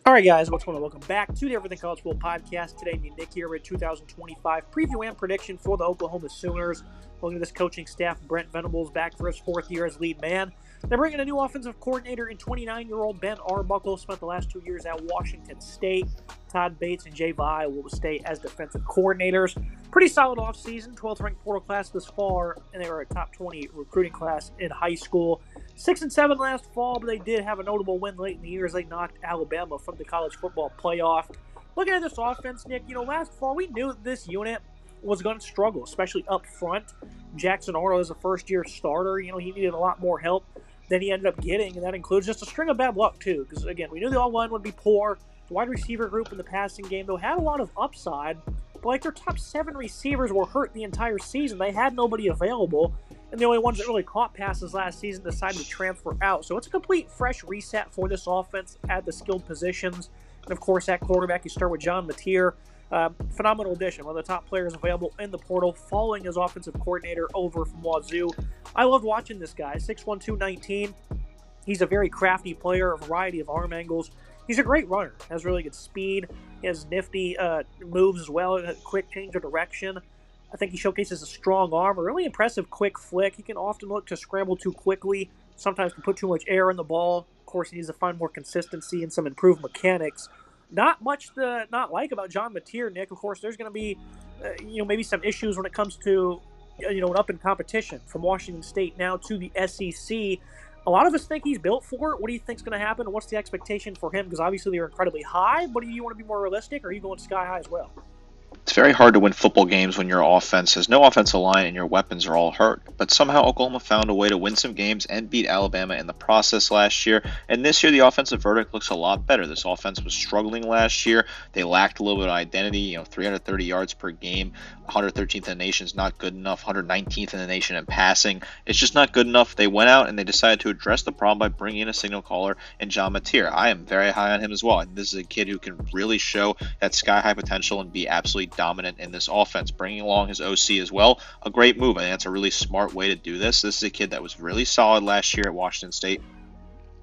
All right, guys, what's going on? Welcome back to the Everything College Football Podcast. Today, me and Nick here with 2025 preview and prediction for the Oklahoma Sooners. Looking at this coaching staff, Brent Venables back for his fourth year as lead man. They're bringing a new offensive coordinator in 29-year-old Ben Arbuckle. Spent the last 2 years at Washington State. Todd Bates and Jay Vai will stay as defensive coordinators. Pretty solid offseason, 12th ranked portal class this far, and they were a top 20 recruiting class in high school. 6-7 last fall, but they did have a notable win late in the year as they knocked Alabama from the college football playoff. Looking at this offense, Nick, last fall we knew this unit was going to struggle, especially up front. Jackson Arnold is a first-year starter. He needed a lot more help than he ended up getting, and that includes just a string of bad luck, too. Because, again, we knew the O-line would be poor. The wide receiver group in the passing game, though, had a lot of upside. But, their top 7 receivers were hurt the entire season. They had nobody available. And the only ones that really caught passes last season decided to transfer out. So it's a complete fresh reset for this offense at the skilled positions. And, of course, at quarterback, you start with John Mateer. Phenomenal addition, one of the top players available in the portal, following his offensive coordinator over from Wazoo. I loved watching this guy, 6'1", 219. He's a very crafty player, a variety of arm angles. He's a great runner, has really good speed. He has nifty moves as well, a quick change of direction. I think he showcases a strong arm, a really impressive quick flick. He can often look to scramble too quickly, sometimes can put too much air in the ball. Of course, he needs to find more consistency and some improved mechanics. Not much to not like about John Mateer, Nick. Of course, there's going to be, maybe some issues when it comes to, an up in competition from Washington State now to the SEC. A lot of us think he's built for it. What do you think's going to happen? What's the expectation for him? Because obviously they're incredibly high, but do you want to be more realistic, or are you going sky high as well? It's very hard to win football games when your offense has no offensive line and your weapons are all hurt. But somehow Oklahoma found a way to win some games and beat Alabama in the process last year. And this year the offensive verdict looks a lot better. This offense was struggling last year. They lacked a little bit of identity. 330 yards per game, 113th in the nation is not good enough. 119th in the nation in passing. It's just not good enough. They went out and they decided to address the problem by bringing in a signal caller and John Mateer. I am very high on him as well. And this is a kid who can really show that sky-high potential and be absolutely dominant in this offense. Bringing along his OC as well, a great move. I think that's a really smart way to do this. This is a kid that was really solid last year at Washington State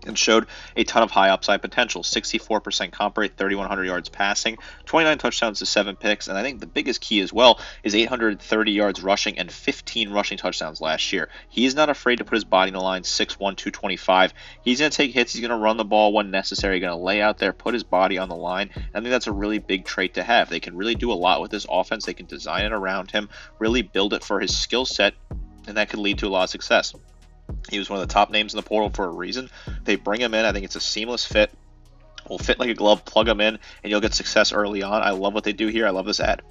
and showed a ton of high upside potential. 64% comp rate, 3,100 yards passing, 29 touchdowns to 7 picks, and I think the biggest key as well is 830 yards rushing and 15 rushing touchdowns last year. He is not afraid to put his body in the line, 6'1", 225. He's going to take hits. He's going to run the ball when necessary. Going to lay out there, put his body on the line. And I think that's a really big trait to have. They can really do a lot with this offense. They can design it around him, really build it for his skill set, and that could lead to a lot of success. He was one of the top names in the portal for a reason. They bring him in. I think it's a seamless fit. Will fit like a glove, plug him in, and you'll get success early on. I love what they do here. I love this ad.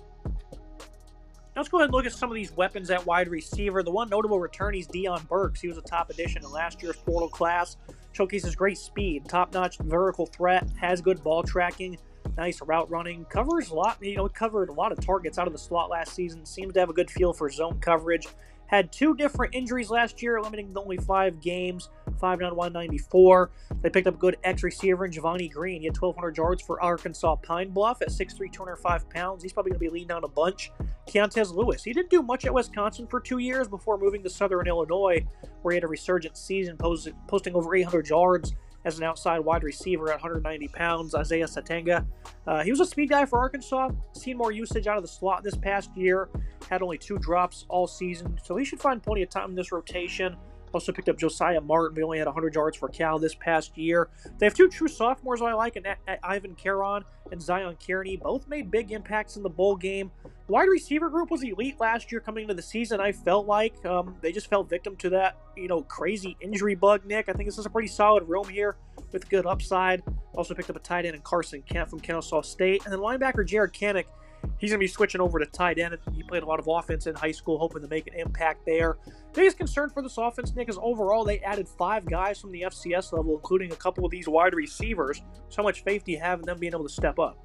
Let's go ahead and look at some of these weapons at wide receiver. The one notable return is Deion Burks. He was a top addition in last year's portal class. Showcases great speed, top-notch vertical threat, has good ball tracking, nice route running, covers a lot. Covered a lot of targets out of the slot last season. Seems to have a good feel for zone coverage. Had 2 different injuries last year, limiting to only 5 games, 5'9", 194. They picked up a good X-receiver in Giovanni Green. He had 1,200 yards for Arkansas Pine Bluff at 6'3", 205 pounds. He's probably going to be leading down a bunch. Keontez Lewis. He didn't do much at Wisconsin for 2 years before moving to Southern Illinois, where he had a resurgent season, posting over 800 yards as an outside wide receiver at 190 pounds. Isaiah Satanga. He was a speed guy for Arkansas. Seen more usage out of the slot this past year. Had only 2 drops all season, so he should find plenty of time in this rotation. Also picked up Josiah Martin. We only had 100 yards for Cal this past year. They have 2 true sophomores I like, and Ivan Caron and Zion Kearney. Both made big impacts in the bowl game. Wide receiver group was elite last year coming into the season. I felt like they just fell victim to that, crazy injury bug, Nick. I think this is a pretty solid room here with good upside. Also picked up a tight end in Carson Kemp from Kennesaw State. And then linebacker Jared Kanik. He's going to be switching over to tight end. He played a lot of offense in high school, hoping to make an impact there. Biggest concern for this offense, Nick, is overall they added 5 guys from the FCS level, including a couple of these wide receivers. So how much faith do you have in them being able to step up?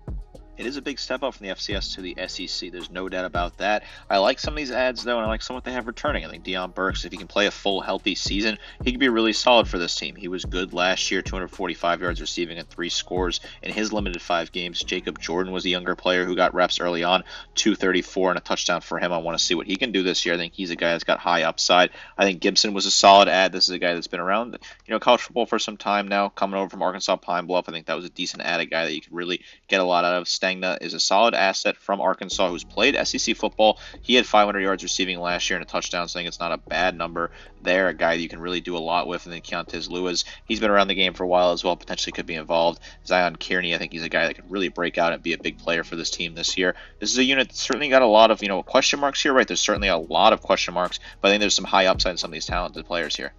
It is a big step up from the FCS to the SEC. There's no doubt about that. I like some of these ads, though, and I like some what they have returning. I think Deion Burks, if he can play a full, healthy season, he could be really solid for this team. He was good last year, 245 yards receiving and 3 scores in his limited 5 games. Jacob Jordan was a younger player who got reps early on, 234 and a touchdown for him. I want to see what he can do this year. I think he's a guy that's got high upside. I think Gibson was a solid ad. This is a guy that's been around, college football for some time now, coming over from Arkansas Pine Bluff. I think that was a decent ad, a guy that you could really get a lot out of. Stangna is a solid asset from Arkansas who's played SEC football. He had 500 yards receiving last year and a touchdown, so I think it's not a bad number there. A guy that you can really do a lot with. And then Keontez Lewis, he's been around the game for a while as well, potentially could be involved. Zion Kearney, I think he's a guy that could really break out and be a big player for this team this year. This is a unit that's certainly got a lot of, question marks here, right? There's certainly a lot of question marks, but I think there's some high upside in some of these talented players here.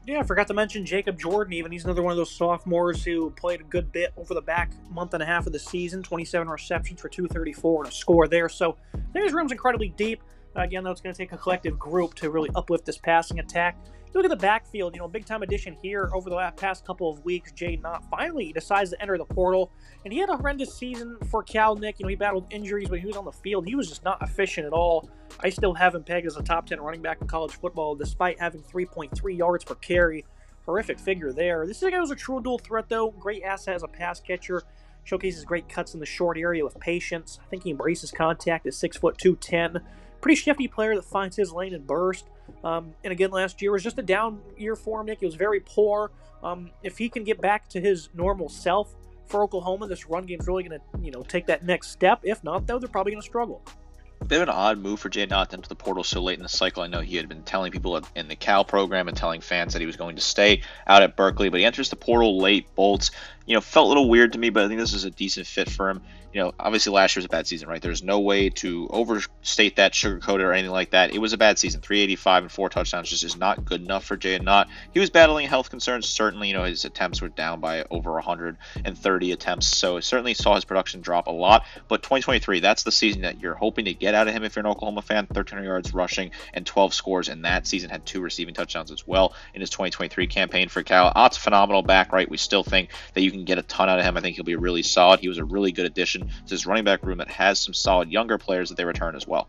Yeah, I forgot to mention Jacob Jordan even. He's another one of those sophomores who played a good bit over the back month and a half of the season, 27 receptions for 234 and a score there. So I think his room's incredibly deep. Again, though, it's going to take a collective group to really uplift this passing attack. You look at the backfield, big-time addition here over the past couple of weeks. Jaden Knott finally decides to enter the portal, and he had a horrendous season for Cal, Nick. He battled injuries when he was on the field. He was just not efficient at all. I still have him pegged as a top 10 running back in college football, despite having 3.3 yards per carry. Horrific figure there. This is a guy who's a true dual threat, though. Great asset as a pass catcher. Showcases great cuts in the short area with patience. I think he embraces contact at 6'2", 210. Pretty shifty player that finds his lane and burst. And again, last year was just a down year for him, Nick. He was very poor. If he can get back to his normal self for Oklahoma, this run game is really going to, take that next step. If not, though, they're probably going to struggle. A bit of an odd move for Jaden Knott into the portal so late in the cycle. I know he had been telling people in the Cal program and telling fans that he was going to stay out at Berkeley, but he enters the portal late, bolts. Felt a little weird to me, but I think this is a decent fit for him. Obviously last year was a bad season, right? There's no way to overstate that, sugarcoat it, or anything like that. It was a bad season. 385 and 4 touchdowns just is not good enough for Jaden Knott. He was battling health concerns. Certainly, his attempts were down by over 130 attempts, so it certainly saw his production drop a lot. But 2023, that's the season that you're hoping to get out of him if you're an Oklahoma fan. 1,300 yards rushing and 12 scores in that season. Had 2 receiving touchdowns as well in his 2023 campaign for Cal. Ott's a phenomenal back, right? We still think that you can get a ton out of him. I think he'll be really solid. He was a really good addition to this running back room that has some solid younger players that they return as well.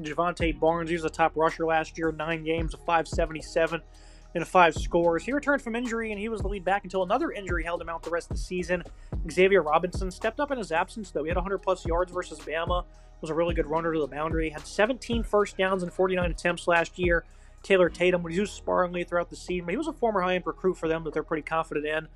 Javante Barnes, he was the top rusher last year, 9 games, 577 and 5 scores. He returned from injury, and he was the lead back until another injury held him out the rest of the season. Xavier Robinson stepped up in his absence, though. He had 100-plus yards versus Bama, was a really good runner to the boundary, had 17 first downs and 49 attempts last year. Taylor Tatum was used sparingly throughout the season, but he was a former high-end recruit for them that they're pretty confident in.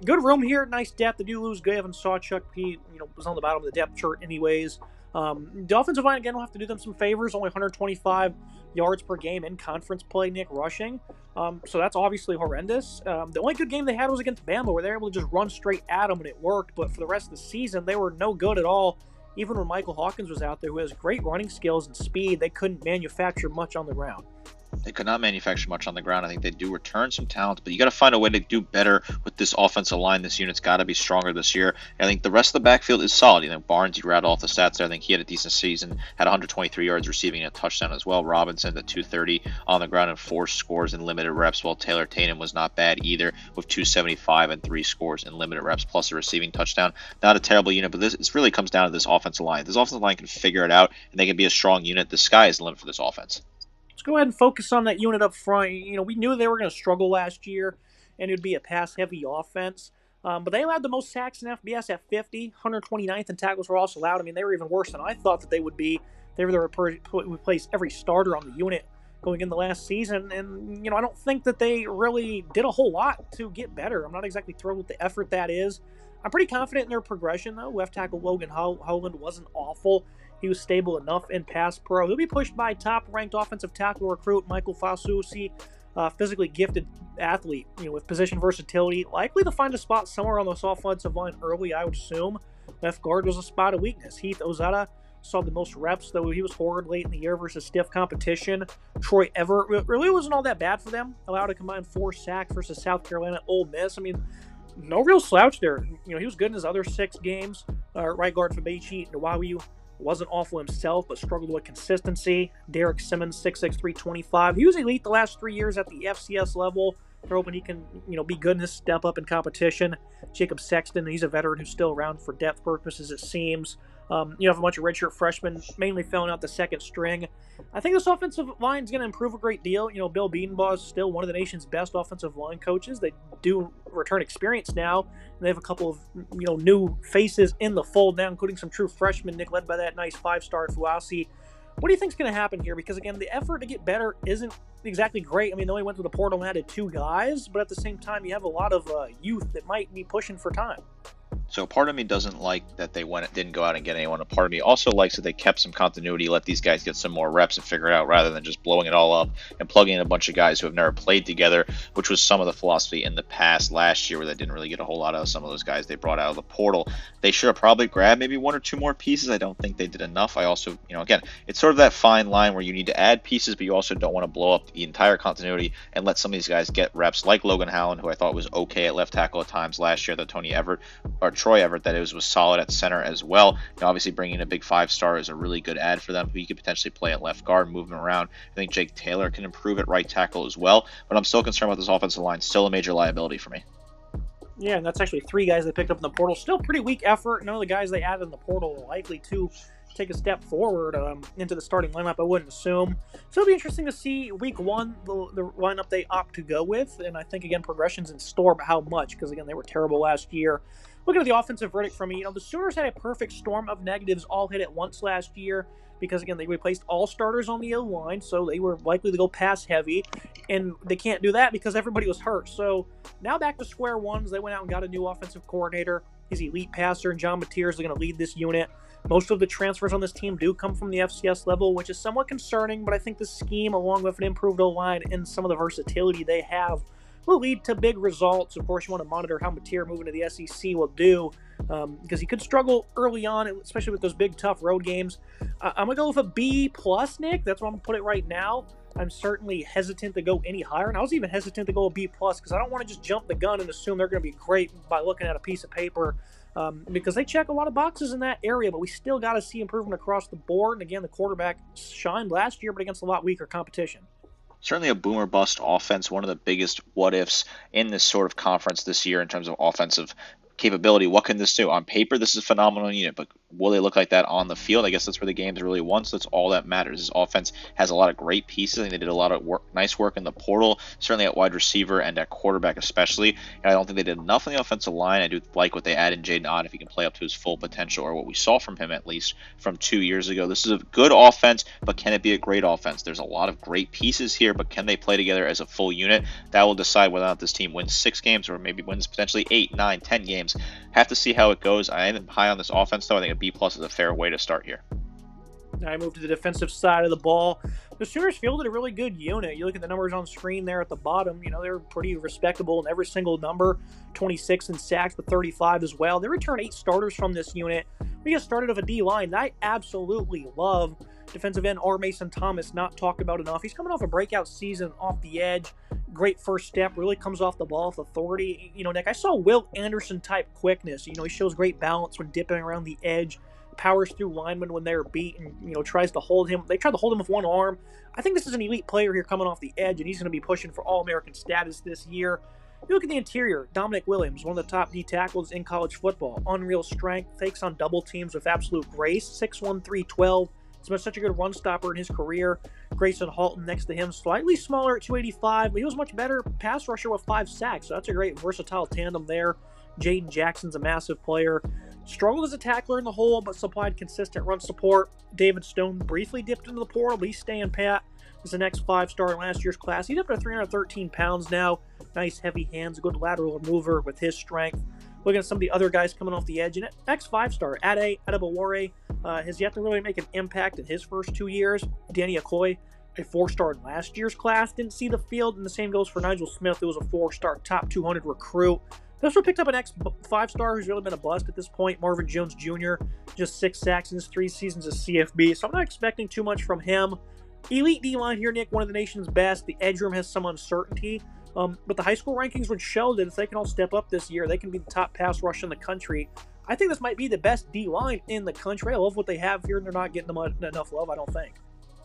Good room here, nice depth. They do lose Gavin Sawchuk. He was on the bottom of the depth chart anyways. The offensive line, again, will have to do them some favors. Only 125 yards per game in conference play, Nick, rushing. So that's obviously horrendous. The only good game they had was against Bama, where they were able to just run straight at them, and it worked. But for the rest of the season, they were no good at all. Even when Michael Hawkins was out there, who has great running skills and speed, they couldn't manufacture much on the ground. They could not manufacture much on the ground. I think they do return some talent, but you got to find a way to do better with this offensive line. This unit's got to be stronger this year. And I think the rest of the backfield is solid. Barnes, you rattle off the stats there. I think he had a decent season, had 123 yards receiving and a touchdown as well. Robinson at 230 on the ground and 4 scores in limited reps, while Taylor Tatum was not bad either with 275 and 3 scores in limited reps plus a receiving touchdown. Not a terrible unit, but this really comes down to this offensive line. This offensive line can figure it out, and they can be a strong unit. The sky is the limit for this offense. Let's go ahead and focus on that unit up front. We knew they were going to struggle last year, and it would be a pass-heavy offense. But they allowed the most sacks in FBS at 50, 129th in tackles were also allowed. They were even worse than I thought that they would be. They were replaced every starter on the unit going in the last season. And, I don't think that they really did a whole lot to get better. I'm not exactly thrilled with the effort that is. I'm pretty confident in their progression, though. Left tackle Logan Howland wasn't awful. He was stable enough in pass pro. He'll be pushed by top-ranked offensive tackle recruit Michael Fasusi, physically gifted athlete, with position versatility. Likely to find a spot somewhere on this offensive line early, I would assume. Left guard was a spot of weakness. Heath Ozada saw the most reps, though he was horrid late in the year versus stiff competition. Troy Everett really wasn't all that bad for them. Allowed a combined 4 sacks versus South Carolina Ole Miss. No real slouch there. He was good in his other 6 games. Right guard Fabechi Nawawi wasn't awful himself, but struggled with consistency. Derek Simmons, 6'6", 325. He was elite the last 3 years at the FCS level. They're hoping he can, be good in this step up in competition. Jacob Sexton, he's a veteran who's still around for depth purposes, it seems. You have a bunch of redshirt freshmen, mainly filling out the second string. I think this offensive line is going to improve a great deal. Bill Bedenbaugh is still one of the nation's best offensive line coaches. They do return experience now, and they have a couple of new faces in the fold now, including some true freshmen. Nick, led by that nice 5-star Fuasi. What do you think is going to happen here? Because again, the effort to get better isn't exactly great. I mean, they only went to the portal and added 2 guys, but at the same time, you have a lot of youth that might be pushing for time. So part of me doesn't like that they didn't go out and get anyone. A part of me also likes that they kept some continuity, let these guys get some more reps and figure it out rather than just blowing it all up and plugging in a bunch of guys who have never played together, which was some of the philosophy in the past last year where they didn't really get a whole lot out of some of those guys they brought out of the portal. They should have probably grabbed maybe 1 or 2 more pieces. I don't think they did enough. I also, again, it's sort of that fine line where you need to add pieces, but you also don't want to blow up the entire continuity and let some of these guys get reps like Logan Howland, who I thought was okay at left tackle at times last year, Troy Everett, that was solid at center as well. Obviously bringing in a big 5-star is a really good add for them, who you could potentially play at left guard, move him around. I think Jake Taylor can improve at right tackle as well, but I'm still concerned about this offensive line. Still a major liability for me. Yeah, and that's actually 3 guys they picked up in the portal. Still pretty weak effort. None of the guys they added in the portal are likely to take a step forward into the starting lineup, I wouldn't assume. So it'll be interesting to see week 1, the lineup they opt to go with. And I think, again, progression's in store, but how much? Because, again, they were terrible last year. Looking at the offensive verdict from me, the Sooners had a perfect storm of negatives all hit at once last year because, again, they replaced all starters on the O-line, so they were likely to go pass heavy, and they can't do that because everybody was hurt. So now back to square one. They went out and got a new offensive coordinator. His elite passer, and John Mateers, is going to lead this unit. Most of the transfers on this team do come from the FCS level, which is somewhat concerning, but I think the scheme, along with an improved O-line and some of the versatility they have, will lead to big results. Of course, you want to monitor how Mateer moving to the SEC will do, because he could struggle early on, especially with those big, tough road games. I'm going to go with a B+, Nick. That's what I'm going to put it right now. I'm certainly hesitant to go any higher, and I was even hesitant to go a B+, because I don't want to just jump the gun and assume they're going to be great by looking at a piece of paper, because they check a lot of boxes in that area, but we still got to see improvement across the board. And again, the quarterback shined last year, but against a lot weaker competition. Certainly a boomer bust offense, one of the biggest what ifs in this sort of conference this year in terms of offensive capability. What can this do? On paper, this is a phenomenal unit, but will they look like that on the field? I guess that's where the game's really won, so that's all that matters. This offense has a lot of great pieces, and they did a lot of nice work in the portal, certainly at wide receiver and at quarterback especially. And I don't think they did enough on the offensive line. I do like what they add in Jaden Ott if he can play up to his full potential, or what we saw from him at least from 2 years ago. This is a good offense, but can it be a great offense? There's a lot of great pieces here, but can they play together as a full unit? That will decide whether or not this team wins 6 games or maybe wins potentially 8, 9, 10 games. Have to see how it goes. I am high on this offense, though. I think a B+ is a fair way to start here. I move to the defensive side of the ball. The Sooners fielded a really good unit. You look at the numbers on screen there at the bottom. They're pretty respectable in every single number. 26 in sacks, but 35 as well. They return 8 starters from this unit. We get started with a D-line that I absolutely love. Defensive end R. Mason Thomas, not talked about enough. He's coming off a breakout season off the edge. Great first step, really comes off the ball with authority. Nick, I saw Will Anderson type quickness. He shows great balance when dipping around the edge, powers through linemen when they're beat, and tries to hold him. They tried to hold him with one arm. I think this is an elite player here coming off the edge, and he's going to be pushing for All-American status this year. You look at the interior, Dominic Williams, one of the top D tackles in college football. Unreal strength, takes on double teams with absolute grace. 6'1", 312. He's been such a good run stopper in his career. Grayson Halton next to him, slightly smaller at 285, but he was much better pass rusher with 5 sacks, so that's a great versatile tandem there. Jaden Jackson's a massive player. Struggled as a tackler in the hole, but supplied consistent run support. David Stone briefly dipped into the portal, but he's staying pat. He's the next 5-star in last year's class. He's up to 313 pounds now. Nice heavy hands, good lateral mover with his strength. Looking at some of the other guys coming off the edge, and ex-5-star Ade Adebawore has yet to really make an impact in his first 2 years. Danny Okoye, a 4-star in last year's class, didn't see the field, and the same goes for Nigel Smith, who was a 4-star top 200 recruit. They also picked up an ex-5-star who's really been a bust at this point, Marvin Jones Jr., just 6 sacks in his 3 seasons as CFB, so I'm not expecting too much from him. Elite D-line here, Nick, one of the nation's best. The edge room has some uncertainty, but the high school rankings would show that if they can all step up this year, they can be the top pass rush in the country. I think this might be the best D-line in the country. I love what they have here, and they're not getting enough love, I don't think.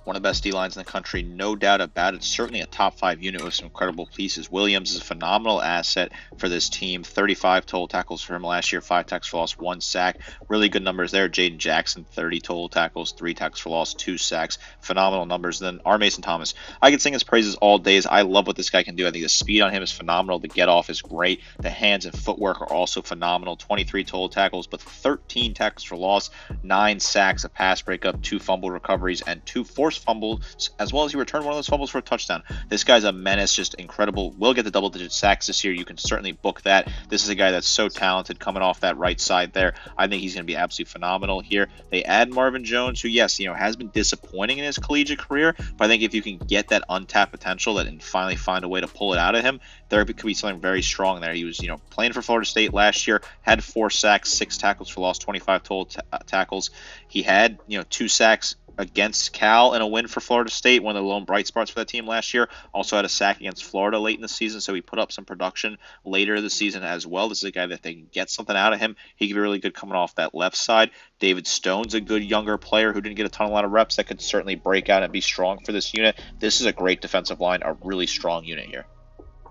One of the best D-lines in the country, no doubt about it. Certainly a top 5 unit with some incredible pieces. Williams is a phenomenal asset for this team. 35 total tackles for him last year, 5 tackles for loss, 1 sack. Really good numbers there. Jaden Jackson, 30 total tackles, 3 tackles for loss, 2 sacks. Phenomenal numbers. And then R. Mason Thomas. I could sing his praises all days. I love what this guy can do. I think the speed on him is phenomenal. The get off is great. The hands and footwork are also phenomenal. 23 total tackles, but 13 tackles for loss, 9 sacks, a pass breakup, 2 fumble recoveries, and 2 forced fumbles, as well as he returned one of those fumbles for a touchdown. This guy's a menace, just incredible. Will get the double-digit sacks this year. You can certainly book that. This is a guy that's so talented coming off that right side there. I think he's going to be absolutely phenomenal here. They add Marvin Jones, who, yes, has been disappointing in his collegiate career, but I think if you can get that untapped potential and finally find a way to pull it out of him, there could be something very strong there. He was, playing for Florida State last year, had 4 sacks, 6 tackles for loss, 25 total tackles. He had, 2 sacks against Cal in a win for Florida State, one of the lone bright spots for that team last year. Also had a sack against Florida late in the season, so he put up some production later in the season as well. This is a guy that they can get something out of him. He could be really good coming off that left side. David Stone's a good younger player who didn't get a lot of reps that could certainly break out and be strong for this unit. This is a great defensive line, a really strong unit here.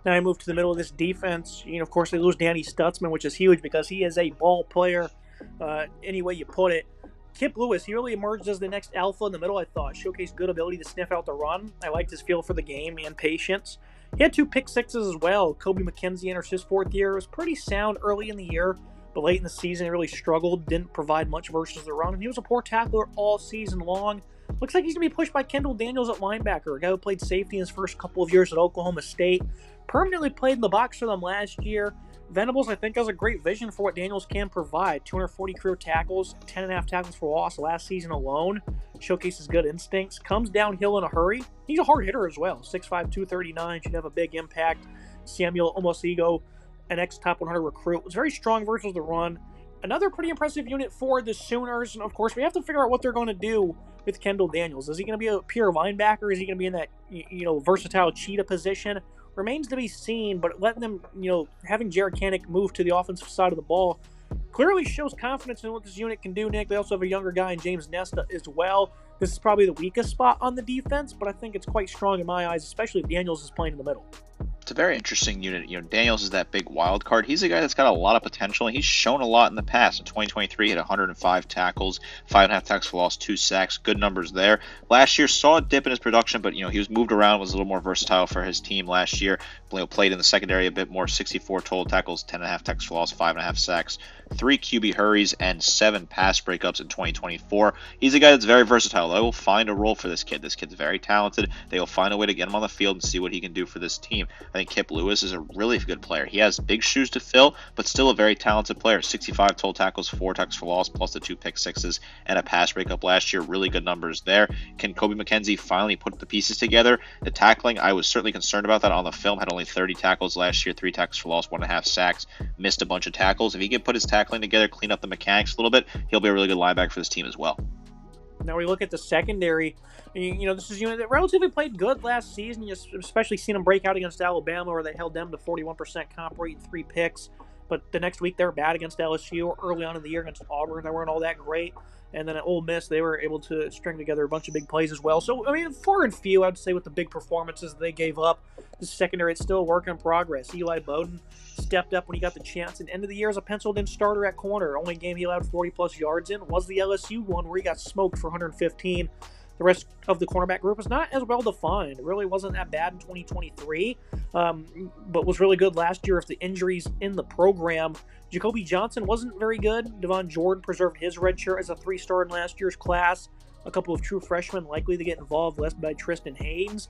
Now I move to the middle of this defense. Of course, they lose Danny Stutzman, which is huge because he is a ball player, any way you put it. Kip Lewis, he really emerged as the next alpha in the middle, I thought. Showcased good ability to sniff out the run. I liked his feel for the game and patience. He had 2 pick sixes as well. Kobe McKenzie enters his 4th year. It was pretty sound early in the year, but late in the season he really struggled, didn't provide much versus the run. And he was a poor tackler all season long. Looks like he's going to be pushed by Kendall Daniels at linebacker, a guy who played safety in his first couple of years at Oklahoma State. Permanently played in the box for them last year. Venables, I think, has a great vision for what Daniels can provide. 240 career tackles, 10.5 tackles for loss last season alone. Showcases good instincts. Comes downhill in a hurry. He's a hard hitter as well. 6'5", 239. Should have a big impact. Samuel Omosigo, an ex-top 100 recruit, was very strong versus the run. Another pretty impressive unit for the Sooners. And, of course, we have to figure out what they're going to do with Kendall Daniels. Is he going to be a pure linebacker? Is he going to be in that, versatile cheetah position? Remains to be seen, but letting them, having Jared Kanik move to the offensive side of the ball clearly shows confidence in what this unit can do, Nick. They also have a younger guy in James Nesta as well. This is probably the weakest spot on the defense, but I think it's quite strong in my eyes, especially if Daniels is playing in the middle. It's a very interesting unit. Daniels is that big wild card. He's a guy that's got a lot of potential, and he's shown a lot in the past. In 2023, he had 105 tackles, 5.5 tackles for loss, 2 sacks. Good numbers there. Last year, saw a dip in his production, but, he was moved around, was a little more versatile for his team last year. Played in the secondary a bit more, 64 total tackles, 10.5 tackles for loss, 5.5 sacks, 3 QB hurries, and 7 pass breakups in 2024. He's a guy that's very versatile. They will find a role for this kid. This kid's very talented. They will find a way to get him on the field and see what he can do for this team. I think Kip Lewis is a really good player. He has big shoes to fill, but still a very talented player. 65 total tackles, 4 tackles for loss, plus the 2 pick sixes and a pass breakup last year. Really good numbers there. Can Kobe McKenzie finally put the pieces together? The tackling, I was certainly concerned about that on the film. Had only 30 tackles last year, 3 tackles for loss, 1.5 sacks. Missed a bunch of tackles. If he can put his tackling together, clean up the mechanics a little bit, he'll be a really good linebacker for this team as well. Now we look at the secondary. This is a unit that relatively played good last season. You especially seen them break out against Alabama, where they held them to 41% comp rate and 3 picks. But the next week, they're bad against LSU. Early on in the year against Auburn, they weren't all that great. And then at Ole Miss, they were able to string together a bunch of big plays as well. So, far and few, I'd say, with the big performances they gave up. The secondary, it's still a work in progress. Eli Bowden stepped up when he got the chance. And end of the year as a penciled-in starter at corner. Only game he allowed 40-plus yards in was the LSU one, where he got smoked for 115. The rest of the cornerback group is not as well defined. It really wasn't that bad in 2023, but was really good last year if the injuries in the program. Jacoby Johnson wasn't very good. Devon Jordan preserved his red shirt as a 3-star in last year's class. A couple of true freshmen likely to get involved, led by Tristan Haynes.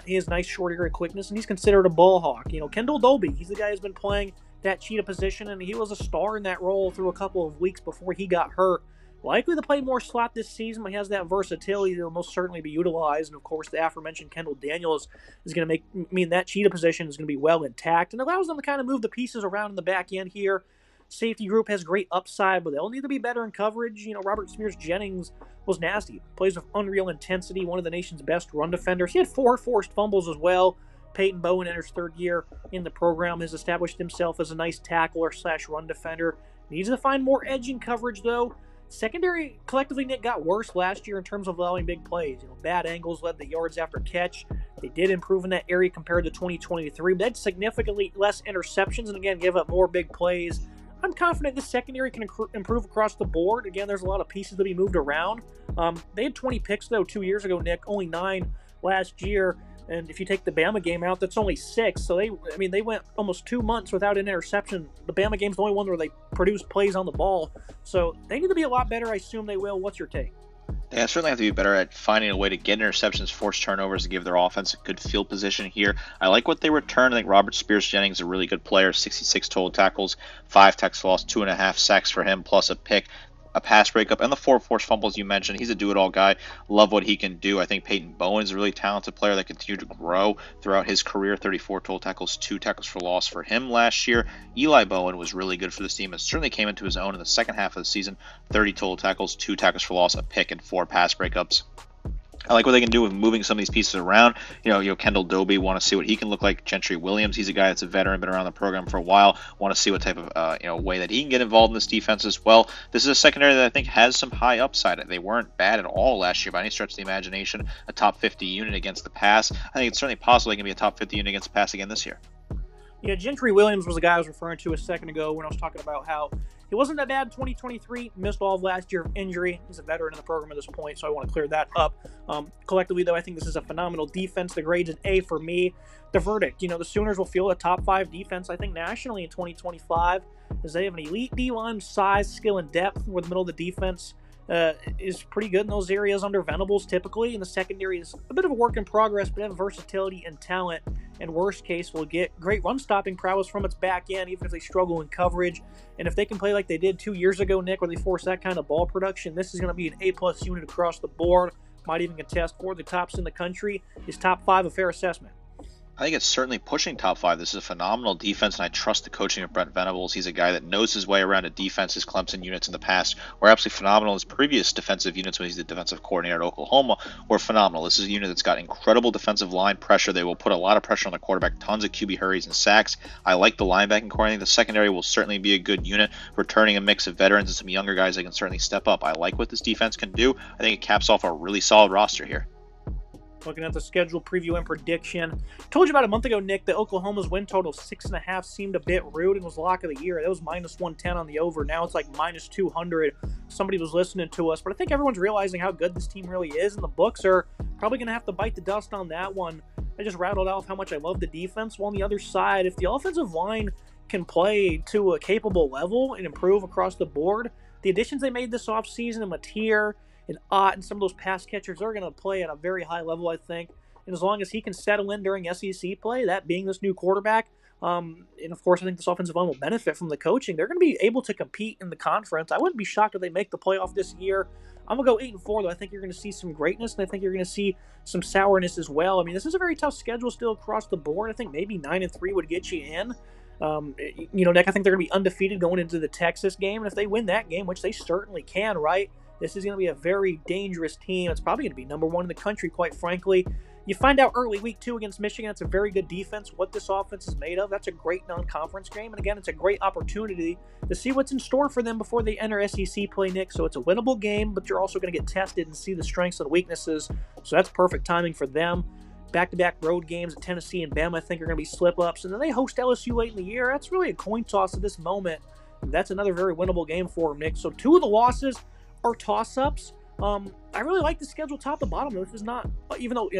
He has nice short area quickness, and he's considered a ball hawk. Kendall Dolby, he's the guy who's been playing that cheetah position, and he was a star in that role through a couple of weeks before he got hurt. Likely to play more slot this season, but he has that versatility that will most certainly be utilized. And, of course, the aforementioned Kendall Daniels is going to mean that cheetah position is going to be well intact and allows them to kind of move the pieces around in the back end here. Safety group has great upside, but they'll need to be better in coverage. Robert Spears-Jennings was nasty. Plays with unreal intensity, one of the nation's best run defenders. He had 4 forced fumbles as well. Peyton Bowen enters 3rd year in the program, has established himself as a nice tackler/run defender. Needs to find more edge in coverage, though. Secondary collectively, Nick, got worse last year in terms of allowing big plays. Bad angles led the yards after catch. They did improve in that area compared to 2023, but they had significantly less interceptions and, again, gave up more big plays. I'm confident this secondary can improve across the board. Again, there's a lot of pieces to be moved around. They had 20 picks, though, 2 years ago, Nick. Only 9 last year. And if you take the Bama game out, that's only 6. So they went almost 2 months without an interception. The Bama game's the only one where they produced plays on the ball. So they need to be a lot better. I assume they will. What's your take? They certainly have to be better at finding a way to get interceptions, force turnovers, and give their offense a good field position here. I like what they return. I think Robert Spears-Jennings is a really good player. 66 total tackles, 5 tackles lost, 2.5 sacks for him, plus a pick, a pass breakup, and the 4 forced fumbles you mentioned. He's a do-it-all guy. Love what he can do. I think Peyton Bowen is a really talented player that continued to grow throughout his career. 34 total tackles, 2 tackles for loss for him last year. Eli Bowen was really good for this team and certainly came into his own in the second half of the season. 30 total tackles, 2 tackles for loss, a pick, and 4 pass breakups. I like what they can do with moving some of these pieces around. Kendall Doby, want to see what he can look like. Gentry Williams, he's a guy that's a veteran, been around the program for a while. Want to see what type of way that he can get involved in this defense as well. This is a secondary that I think has some high upside. They weren't bad at all last year by any stretch of the imagination. A top 50 unit against the pass. I think it's certainly possible they can be a top 50 unit against the pass again this year. Yeah, Gentry Williams was the guy I was referring to a second ago when I was talking about how he wasn't that bad in 2023, missed all of last year of injury. He's a veteran in the program at this point, so I want to clear that up. Collectively, though, I think this is a phenomenal defense. The grade's an A for me. The verdict, the Sooners will field a top 5 defense, I think, nationally in 2025, as they have an elite D-line size, skill, and depth, where the middle of the defense is pretty good in those areas under Venables typically, and the secondary is a bit of a work in progress, but have versatility and talent, and worst case will get great run-stopping prowess from its back end, even if they struggle in coverage. And if they can play like they did 2 years ago, Nick, where they force that kind of ball production, this is going to be an A-plus unit across the board. Might even contest for the tops in the country. Is top 5 a fair assessment? I think it's certainly pushing top 5. This is a phenomenal defense, and I trust the coaching of Brent Venables. He's a guy that knows his way around a defense. His Clemson units in the past were absolutely phenomenal. His previous defensive units when he's the defensive coordinator at Oklahoma were phenomenal. This is a unit that's got incredible defensive line pressure. They will put a lot of pressure on the quarterback, tons of QB hurries and sacks. I like the linebacking core. I think the secondary will certainly be a good unit, returning a mix of veterans and some younger guys that can certainly step up. I like what this defense can do. I think it caps off a really solid roster here. Looking at the schedule preview and prediction. Told you about a month ago, Nick, that Oklahoma's win total 6.5 seemed a bit rude and was lock of the year. That was minus 110 on the over. Now it's like minus 200. Somebody was listening to us, but I think everyone's realizing how good this team really is, and the books are probably going to have to bite the dust on that one. I just rattled off how much I love the defense. While on the other side, if the offensive line can play to a capable level and improve across the board, the additions they made this offseason, and Mateer and Ott and some of those pass catchers are going to play at a very high level, I think. And as long as he can settle in during SEC play, that being this new quarterback, and of course I think this offensive line will benefit from the coaching, they're going to be able to compete in the conference. I wouldn't be shocked if they make the playoff this year. I'm going to go 8-4, though. I think you're going to see some greatness, and I think you're going to see some sourness as well. I mean, this is a very tough schedule still across the board. I think maybe 9-3 would get you in. Nick, I think they're going to be undefeated going into the Texas game, and if they win that game, which they certainly can, right, this is going to be a very dangerous team. It's probably going to be number 1 in the country, quite frankly. You find out early week 2 against Michigan, it's a very good defense, what this offense is made of. That's a great non-conference game. And again, it's a great opportunity to see what's in store for them before they enter SEC play, Nick. So it's a winnable game, but you're also going to get tested and see the strengths and weaknesses. So that's perfect timing for them. Back-to-back road games at Tennessee and Bama, I think, are going to be slip-ups. And then they host LSU late in the year. That's really a coin toss at this moment. And that's another very winnable game for them, Nick. So 2 of the losses are toss-ups. I really like the schedule top to bottom. This is not, even though,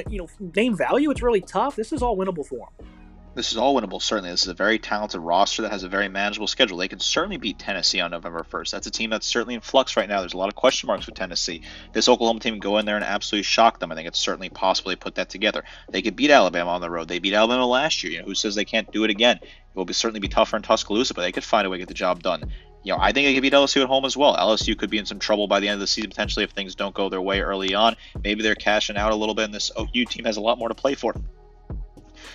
name value, it's really tough. This is all winnable for them. This is all winnable, certainly. This is a very talented roster that has a very manageable schedule. They can certainly beat Tennessee on November 1st. That's a team that's certainly in flux right now. There's a lot of question marks with Tennessee. This Oklahoma team can go in there and absolutely shock them. I think it's certainly possible they put that together. They could beat Alabama on the road. They beat Alabama last year. Who says they can't do it again? It will certainly be tougher in Tuscaloosa, but they could find a way to get the job done. I think they could beat LSU at home as well. LSU could be in some trouble by the end of the season, potentially, if things don't go their way early on. Maybe they're cashing out a little bit, and this OU team has a lot more to play for.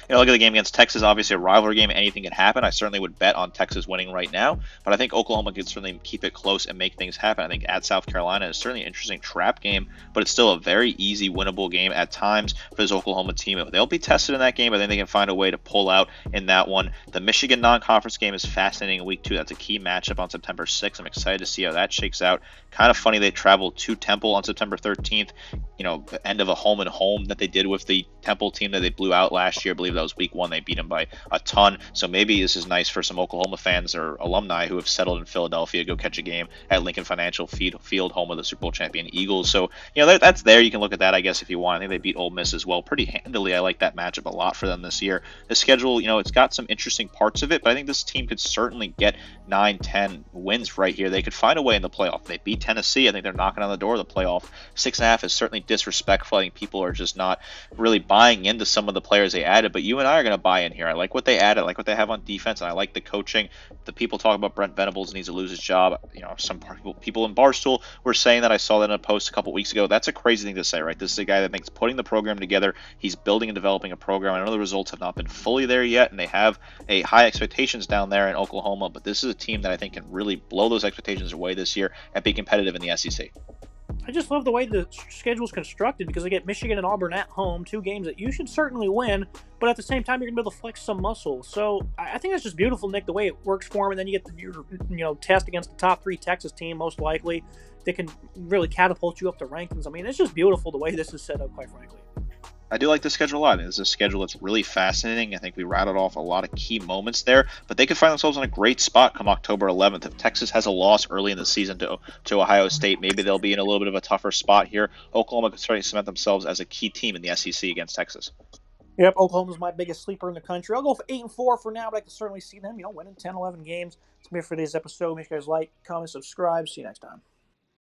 look at the game against Texas, obviously a rivalry game. Anything can happen. I certainly would bet on Texas winning right now, but I think Oklahoma can certainly keep it close and make things happen. I think at South Carolina is certainly an interesting trap game, but it's still a very easy, winnable game at times for this Oklahoma team. They'll be tested in that game, but I think they can find a way to pull out in that one. The Michigan non-conference game is fascinating in week 2. That's a key matchup on September 6th. I'm excited to see how that shakes out. Kind of funny they traveled to Temple on September 13th. The end of a home and home that they did with the Temple team that they blew out last year. I believe that was week 1. They beat them by a ton. So maybe this is nice for some Oklahoma fans or alumni who have settled in Philadelphia to go catch a game at Lincoln Financial Field, home of the Super Bowl champion Eagles. So, that's there. You can look at that, I guess, if you want. I think they beat Ole Miss as well pretty handily. I like that matchup a lot for them this year. The schedule, it's got some interesting parts of it, but I think this team could certainly get 9-10 wins right here. They could find a way in the playoff. They beat Tennessee. I think they're knocking on the door of the playoff. 6.5 is certainly disrespectful. I think people are just not really buying into some of the players they added, but you and I are going to buy in here. I like what they added. I like what they have on defense, and I like the coaching. The people talk about Brent Venables needs to lose his job. Some people in Barstool were saying that. I saw that in a post a couple weeks ago. That's a crazy thing to say, right? This is a guy that thinks putting the program together. He's building and developing a program. I know the results have not been fully there yet, and they have a high expectations down there in Oklahoma, but this is a team that I think can really blow those expectations away this year and be competitive in the SEC. I just love the way the schedule is constructed because they get Michigan and Auburn at home, 2 games that you should certainly win, but at the same time, you're going to be able to flex some muscle. So I think that's just beautiful, Nick, the way it works for them. And then you get your test against the top 3 Texas team, most likely. They can really catapult you up the rankings. I mean, it's just beautiful the way this is set up, quite frankly. I do like the schedule a lot. It's a schedule that's really fascinating. I think we rattled off a lot of key moments there, but they could find themselves in a great spot come October 11th. If Texas has a loss early in the season to Ohio State, maybe they'll be in a little bit of a tougher spot here. Oklahoma could certainly cement themselves as a key team in the SEC against Texas. Yep, Oklahoma's my biggest sleeper in the country. I'll go for 8-4 for now, but I can certainly see them, winning 10, 11 games. That's me for this episode. Make sure you guys like, comment, subscribe. See you next time.